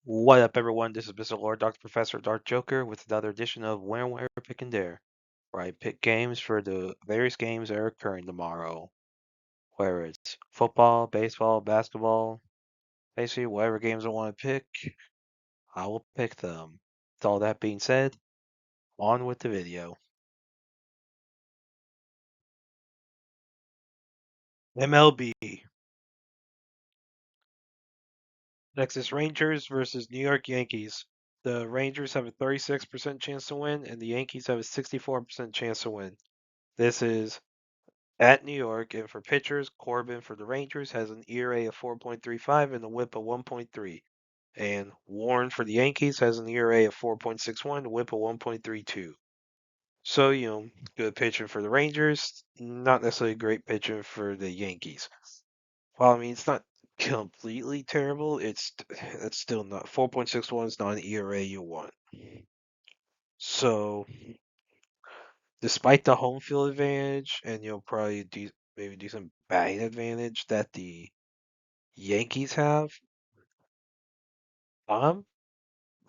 What up, everyone? This is Mr. Lord, Dr. Professor, Dark Joker, with another edition of Where, Pick, and Dare, where I pick games for the various games that are occurring tomorrow. Whether it's football, baseball, basketball, basically whatever games I want to pick, I will pick them. With all that being said, on with the video. MLB. Texas Rangers versus New York Yankees. The Rangers have a 36% chance to win, and the Yankees have a 64% chance to win. This is at New York, and for pitchers, Corbin for the Rangers has an ERA of 4.35 and a WHIP of 1.3. And Warren for the Yankees has an ERA of 4.61, a WHIP of 1.32. So, good pitching for the Rangers, not necessarily great pitching for the Yankees. Well, I mean, it's not completely terrible. It's still not 4.61 is not an ERA you want. So, despite the home field advantage, and you'll probably maybe do some batting advantage that the Yankees have, I'm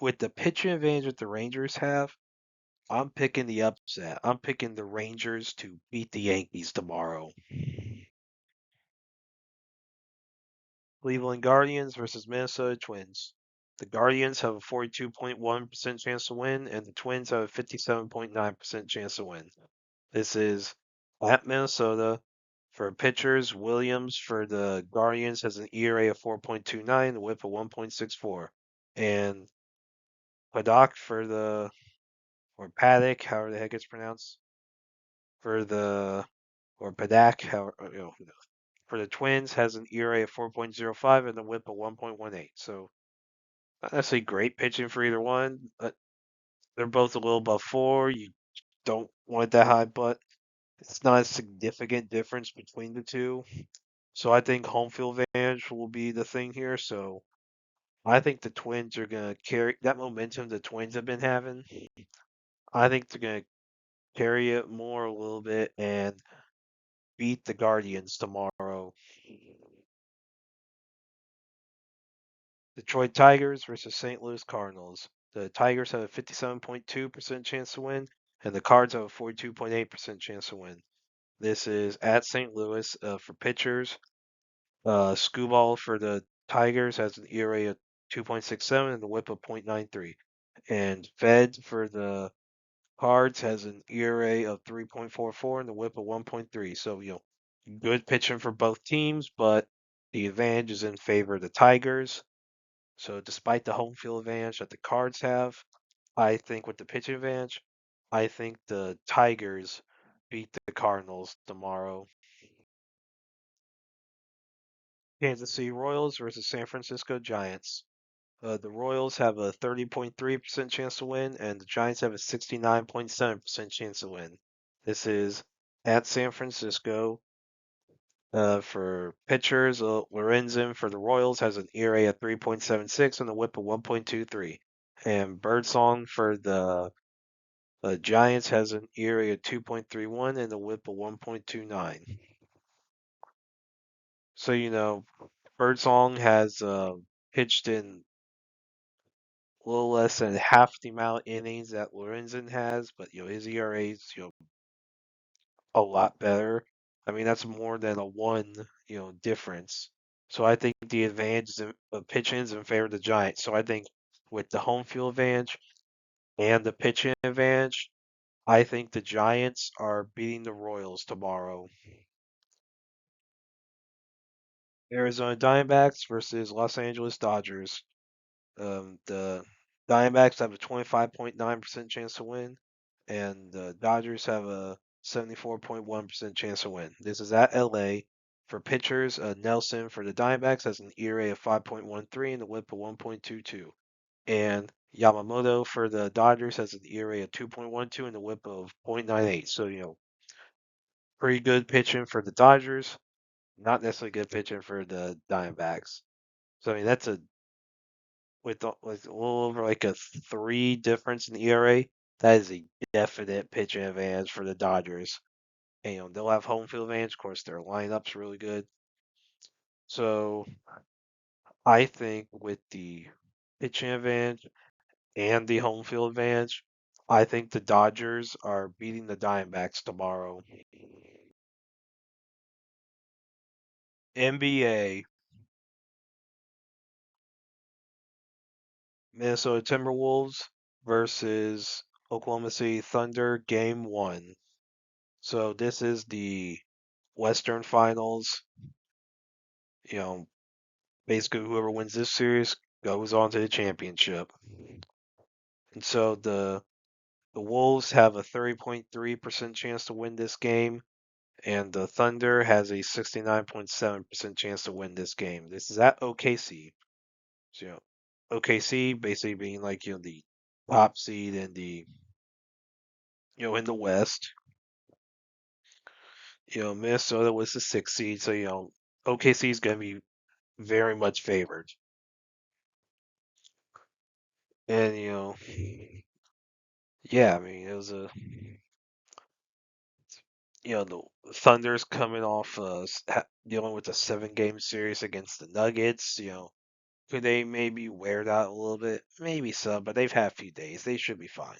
with the pitching advantage that the Rangers have, I'm picking the upset. I'm picking the Rangers to beat the Yankees tomorrow. Cleveland Guardians versus Minnesota Twins. The Guardians have a 42.1% chance to win, and the Twins have a 57.9% chance to win. This is at Minnesota. For pitchers, Williams for the Guardians has an ERA of 4.29, a WHIP of 1.64. And Paddock or Paddock, however the heck it's pronounced, or Paddock, for the Twins has an ERA of 4.05 and a WHIP of 1.18. So, not necessarily great pitching for either one, but they're both a little above 4. You don't want it that high, but it's not a significant difference between the two. So I think home field advantage will be the thing here. So I think the Twins are going to carry that momentum the Twins have been having. I think they're going to carry it more a little bit and beat the Guardians tomorrow. Detroit Tigers versus St. Louis Cardinals. The Tigers have a 57.2% chance to win, and the Cards have a 42.8% chance to win. This is at St. Louis for pitchers. Skubal for the Tigers has an ERA of 2.67 and a WHIP of 0.93. And Fed for the Cards has an ERA of 3.44 and a WHIP of 1.3. So, good pitching for both teams, but the advantage is in favor of the Tigers. So, despite the home field advantage that the Cards have, I think with the pitching advantage, I think the Tigers beat the Cardinals tomorrow. Kansas City Royals versus San Francisco Giants. The Royals have a 30.3% chance to win, and the Giants have a 69.7% chance to win. This is at San Francisco. For pitchers, Lorenzen for the Royals has an ERA of 3.76 and a WHIP of 1.23. And Birdsong for the Giants has an ERA of 2.31 and a WHIP of 1.29. So, Birdsong has pitched in a little less than half the amount of innings that Lorenzen has, but his ERA is a lot better. I mean, that's more than a one difference. So I think the advantage of pitching is in favor of the Giants. So I think with the home field advantage and the pitching advantage, I think the Giants are beating the Royals tomorrow. Arizona Diamondbacks versus Los Angeles Dodgers. The Diamondbacks have a 25.9% chance to win, and the Dodgers have a 74.1% chance to win. This is at LA. For pitchers, Nelson for the Diamondbacks has an ERA of 5.13 and a WHIP of 1.22. And Yamamoto for the Dodgers has an ERA of 2.12 and a WHIP of 0.98. So, pretty good pitching for the Dodgers. Not necessarily good pitching for the Diamondbacks. So, I mean, that's with a little over like a 3 difference in ERA, that is a definite pitching advantage for the Dodgers. And, they'll have home field advantage. Of course, their lineup's really good. So I think with the pitching advantage and the home field advantage. I think the Dodgers are beating the Diamondbacks tomorrow. NBA, Minnesota Timberwolves versus Oklahoma City Thunder, game one. So this is the Western Finals. You know, basically whoever wins this series goes on to the championship. And so the Wolves have a 30.3% chance to win this game, and the Thunder has a 69.7% chance to win this game. This is at OKC. So, OKC basically being like, the top seed in in the West. Minnesota was the sixth seed, so, OKC is going to be very much favored. And, yeah, I mean, it was the Thunder's coming off dealing with a 7-game series against the Nuggets. Could they maybe wear it out a little bit? Maybe so, but they've had a few days. They should be fine.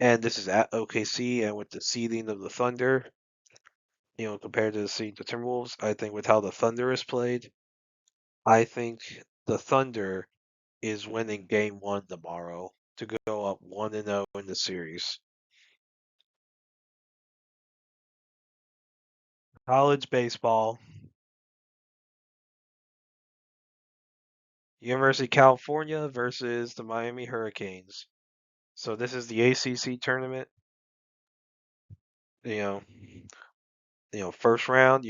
And this is at OKC, and with the seeding of the Thunder, compared to the seed the Timberwolves, I think with how the Thunder is played, I think the Thunder is winning game one tomorrow to go up 1-0 in the series. College baseball, University of California versus the Miami Hurricanes. So this is the ACC tournament. You know, first round,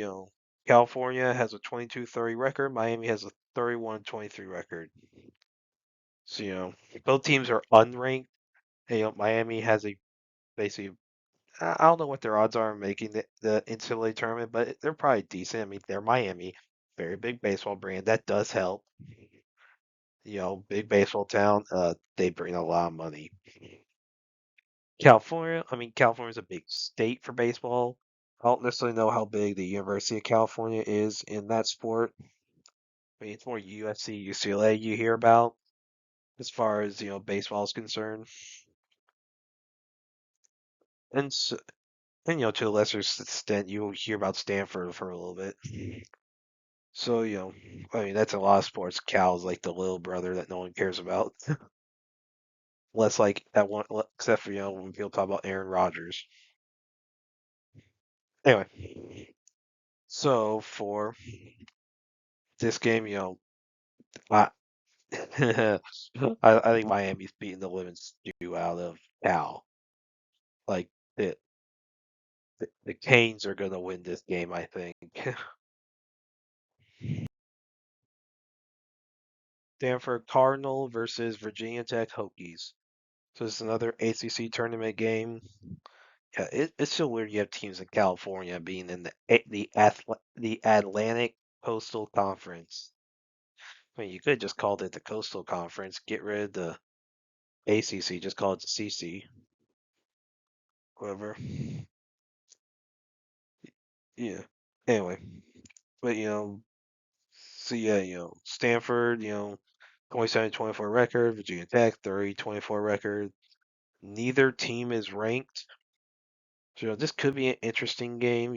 California has a 22-30 record. Miami has a 31-23 record. So, both teams are unranked. Miami has a basically, I don't know what their odds are in making the NCAA tournament, but they're probably decent. I mean, they're Miami, very big baseball brand. That does help. Big baseball town. They bring a lot of money. California, I mean, California is a big state for baseball. I don't necessarily know how big the University of California is in that sport. I mean, it's more USC, UCLA you hear about as far as, baseball is concerned. And, to a lesser extent, you hear about Stanford for a little bit. So, I mean, that's a lot of sports. Cal's like the little brother that no one cares about. Less like that one, except for, when people talk about Aaron Rodgers. Anyway, so for this game, I, I think Miami's beating the living stew out of Cal. Like, the Canes are going to win this game, I think. Stanford Cardinal versus Virginia Tech Hokies. So it's another ACC tournament game. Yeah, it's so weird. You have teams in California being in the Atlantic Coastal Conference. I mean, you could just called it the Coastal Conference. Get rid of the ACC. Just call it the CC. Whatever. Yeah. Anyway, but so yeah, Stanford, 27-24 record. Virginia Tech 30-24 record. Neither team is ranked. So, this could be an interesting game.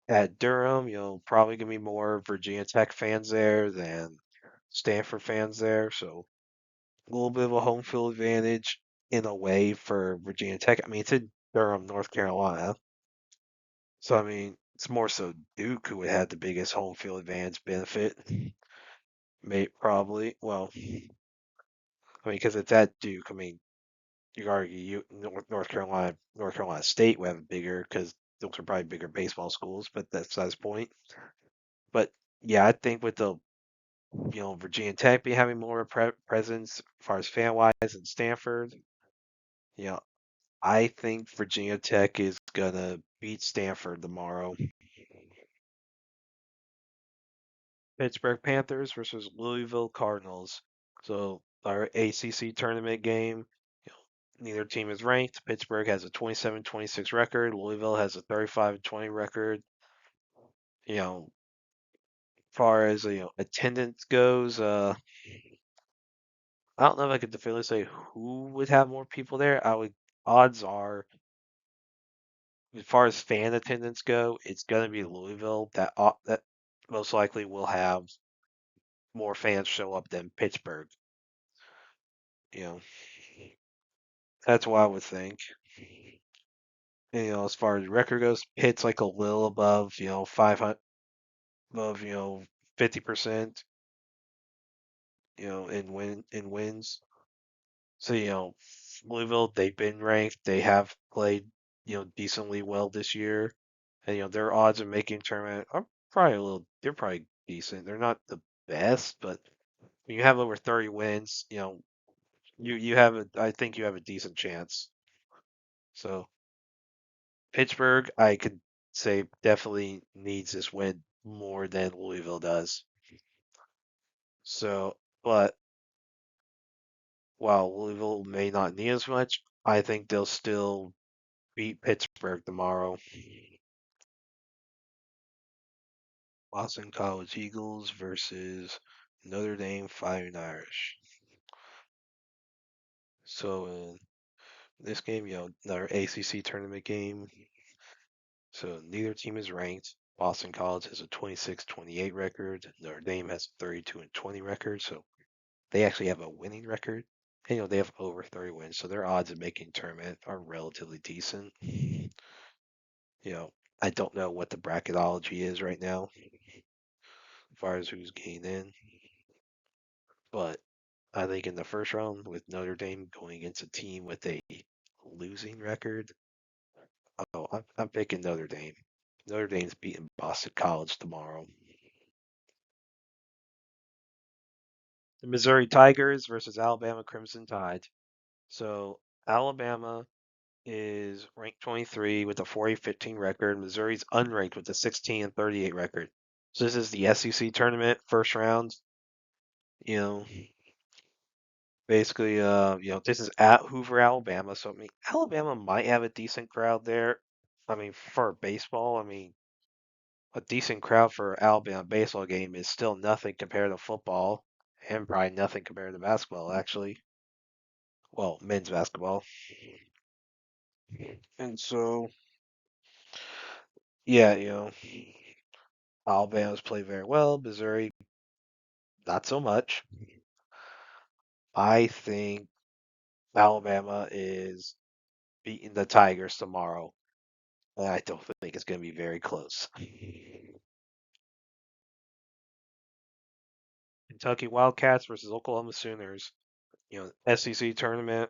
At Durham, probably gonna be more Virginia Tech fans there than Stanford fans there. So a little bit of a home field advantage in a way for Virginia Tech. I mean, it's in Durham, North Carolina. So I mean, it's more so Duke who would have the biggest home field advantage benefit. May probably. Well, I mean, because it's at Duke. I mean, you could argue North Carolina State would have a bigger because those are probably bigger baseball schools, but that's not his point. But yeah, I think with the Virginia Tech be having more presence as far as fan wise than Stanford. You know, I think Virginia Tech is gonna beat Stanford tomorrow. Pittsburgh Panthers versus Louisville Cardinals. So our ACC tournament game. Neither team is ranked. Pittsburgh has a 27-26 record. Louisville has a 35-20 record. You know, far as attendance goes, I don't know if I could definitively say who would have more people there. I would odds are, as far as fan attendance go, it's gonna be Louisville that most likely will have more fans show up than Pittsburgh. You know, that's what I would think. And, as far as record goes, Pitt's like a little above, 500, above, 50%, in wins. So, Louisville, they've been ranked. They have played, decently well this year. And, their odds of making tournament are probably they're probably decent. They're not the best, but when you have over 30 wins, you have I think you have a decent chance. So Pittsburgh, I could say definitely needs this win more than Louisville does. So, but while Louisville may not need as much, I think they'll still beat Pittsburgh tomorrow. Boston College Eagles versus Notre Dame Fighting Irish. So in this game, another ACC tournament game. So neither team is ranked. Boston College has a 26-28 record. Notre Dame has a 32-20 record. So they actually have a winning record. And, they have over 30 wins. So their odds of making tournament are relatively decent. I don't know what the bracketology is right now as far as who's getting in. But I think in the first round, with Notre Dame going against a team with a losing record, I'm picking Notre Dame. Notre Dame's beating Boston College tomorrow. The Missouri Tigers versus Alabama Crimson Tide. So Alabama is ranked 23 with a 40-15 record. Missouri's unranked with a 16-38 record. So this is the SEC tournament first round. You know, basically, this is at Hoover, Alabama. So I mean, Alabama might have a decent crowd there. I mean, for baseball, I mean, a decent crowd for Alabama baseball game is still nothing compared to football, and probably nothing compared to basketball, actually. Well, men's basketball. And so, yeah, Alabama's played very well. Missouri, not so much. I think Alabama is beating the Tigers tomorrow. And I don't think it's going to be very close. Kentucky Wildcats versus Oklahoma Sooners. SEC tournament.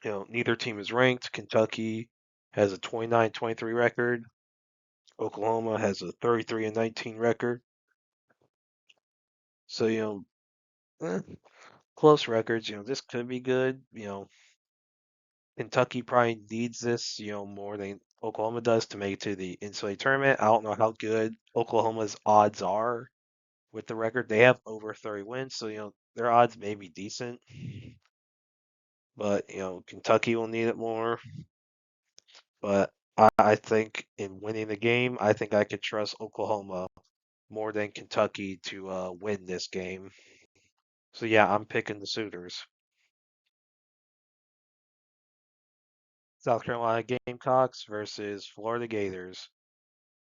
Neither team is ranked. Kentucky has a 29-23 record. Oklahoma has a 33-19 record. So, close records. This could be good. Kentucky probably needs this, more than Oklahoma does to make it to the NCAA tournament. I don't know how good Oklahoma's odds are with the record. They have over 30 wins, so their odds may be decent. But Kentucky will need it more. But I think in winning the game, I think I could trust Oklahoma more than Kentucky to win this game. So yeah, I'm picking the Sooners. South Carolina Gamecocks versus Florida Gators.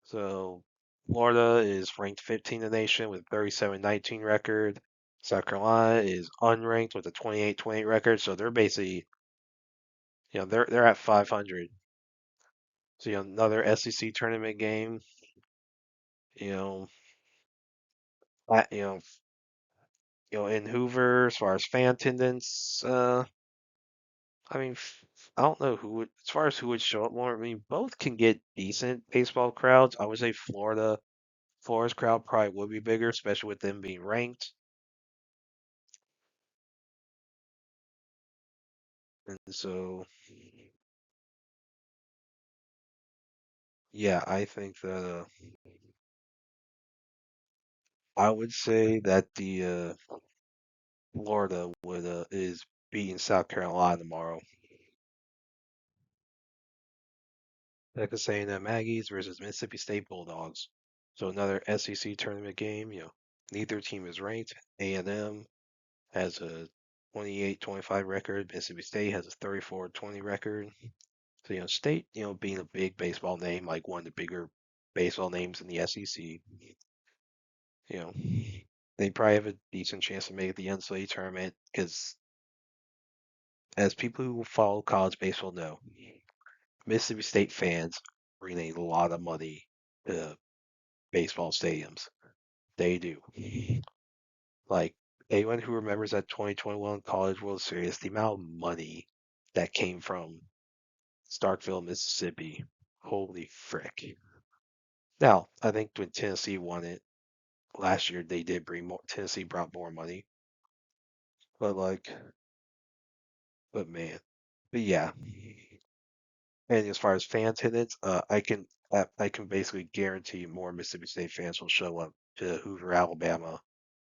So Florida is ranked 15 in the nation with 37-19 record. South Carolina is unranked with a 28-28 record. So they're basically, they're at 500. So another SEC tournament game. You know, I, in Hoover as far as fan attendance. I mean, I don't know who would, as far as who would show up more. I mean, both can get decent baseball crowds. I would say Florida's crowd probably would be bigger, especially with them being ranked. And so, yeah, I think that I would say that the Florida would is beating South Carolina tomorrow. Texas A&M Aggies versus Mississippi State Bulldogs. So another SEC tournament game. Neither team is ranked. A&M has a 28-25 record. Mississippi State has a 34-20 record. So State, being a big baseball name, like one of the bigger baseball names in the SEC, you know, they probably have a decent chance to make the NCAA tournament because, as people who follow college baseball know, Mississippi State fans bring a lot of money to baseball stadiums. They do. Like, anyone who remembers that 2021 College World Series, the amount of money that came from Starkville, Mississippi, holy frick. Now, I think when Tennessee won it last year, they did bring more. Tennessee brought more money, but but man, but yeah. And as far as fan attendance, I can basically guarantee more Mississippi State fans will show up to Hoover, Alabama,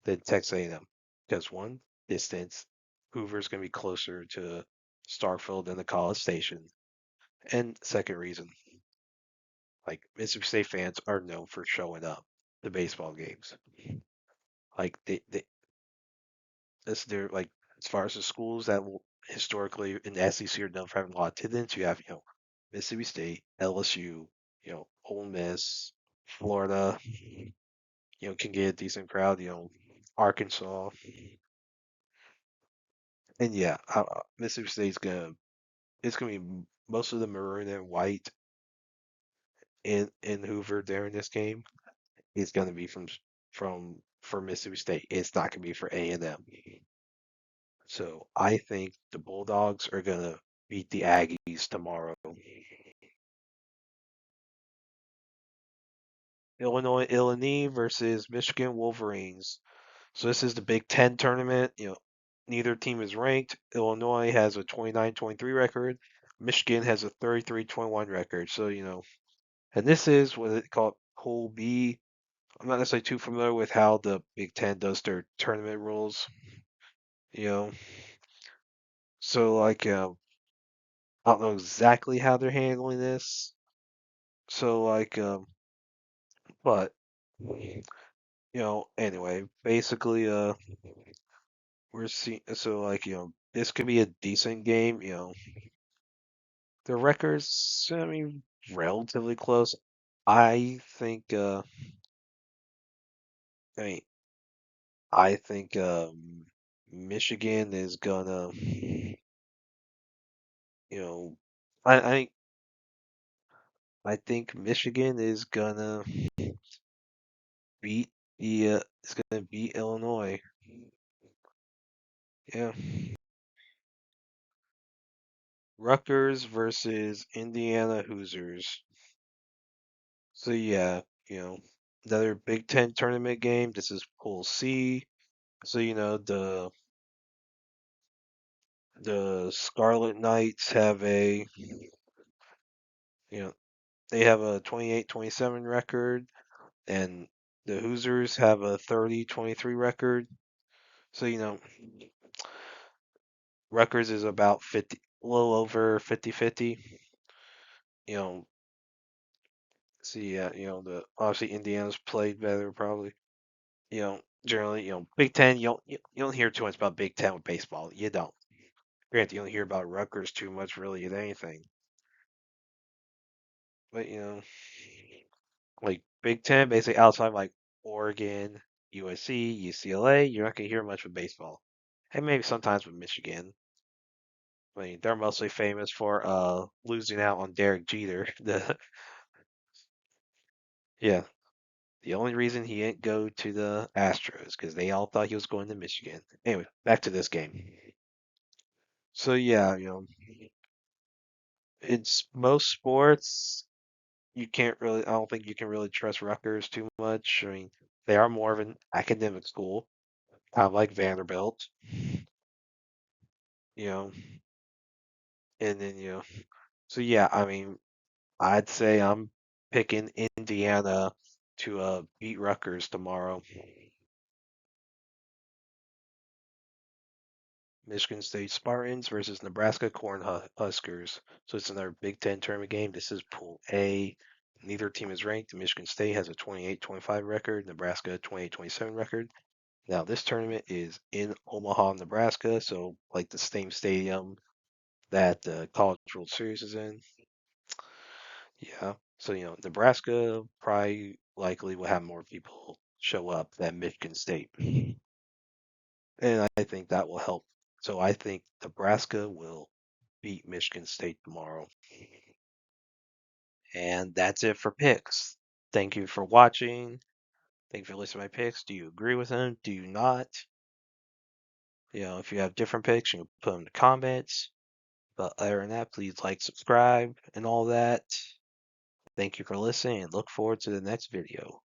than Texas A&M. Because one, distance, Hoover's going to be closer to Starkville than the College Station, and second reason, like Mississippi State fans are known for showing up to baseball games. Like they that's their like as far as the schools that will historically in the SEC are known for having a lot of attendance. You have Mississippi State, LSU, Ole Miss, Florida, can get a decent crowd. Arkansas, and yeah, Mississippi State's gonna it's gonna be most of the maroon and white in Hoover during this game is gonna be from for Mississippi State. It's not gonna be for A&M. So I think the Bulldogs are gonna beat the Aggies tomorrow. Illinois Illini versus Michigan Wolverines. So this is the Big Ten tournament. Neither team is ranked. Illinois has a 29-23 record. Michigan has a 33-21 record. So, and this is what they call Pool B. I'm not necessarily too familiar with how the Big Ten does their tournament rules. You know, so I don't know exactly how they're handling this. So but anyway, basically we're seeing so this could be a decent game. The records, I mean, relatively close. I think I mean I think Michigan is gonna you know I I think I think Michigan beat is gonna beat Illinois. Yeah. Rutgers versus Indiana Hoosiers. So yeah, another Big Ten tournament game. This is Pool C. So the Scarlet Knights have you know they have a 28-27 record, and the Hoosiers have a 30-23 record. So Rutgers is about 50, a little over 50-50. You know, see, yeah, the obviously Indiana's played better probably. Generally, Big Ten, you don't hear too much about Big Ten with baseball. You don't. Granted, you don't hear about Rutgers too much really in anything. But like Big Ten, basically outside like Oregon, USC, UCLA, you're not gonna hear much with baseball. And maybe sometimes with Michigan. I mean, they're mostly famous for losing out on Derek Jeter. The yeah, the only reason he didn't go to the Astros because they all thought he was going to Michigan. Anyway, back to this game. So yeah, it's most sports you can't really. I don't think you can really trust Rutgers too much. I mean, they are more of an academic school, kind of like Vanderbilt, you know, and then so yeah, I mean, I'd say I'm picking Indiana to beat Rutgers tomorrow. Michigan State Spartans versus Nebraska Cornhuskers. So it's another Big Ten tournament game. This is Pool A. Neither team is ranked. Michigan State has a 28-25 record. Nebraska 28-27 record. Now this tournament is in Omaha, Nebraska, so like the same stadium that the College World Series is in. Yeah. So, Nebraska probably likely will have more people show up than Michigan State. And I think that will help. So I think Nebraska will beat Michigan State tomorrow. And that's it for picks. Thank you for watching. Thank you for listening to my picks. Do you agree with them? Do you not? If you have different picks, you can put them in the comments. But other than that, please like, subscribe, and all that. Thank you for listening, and look forward to the next video.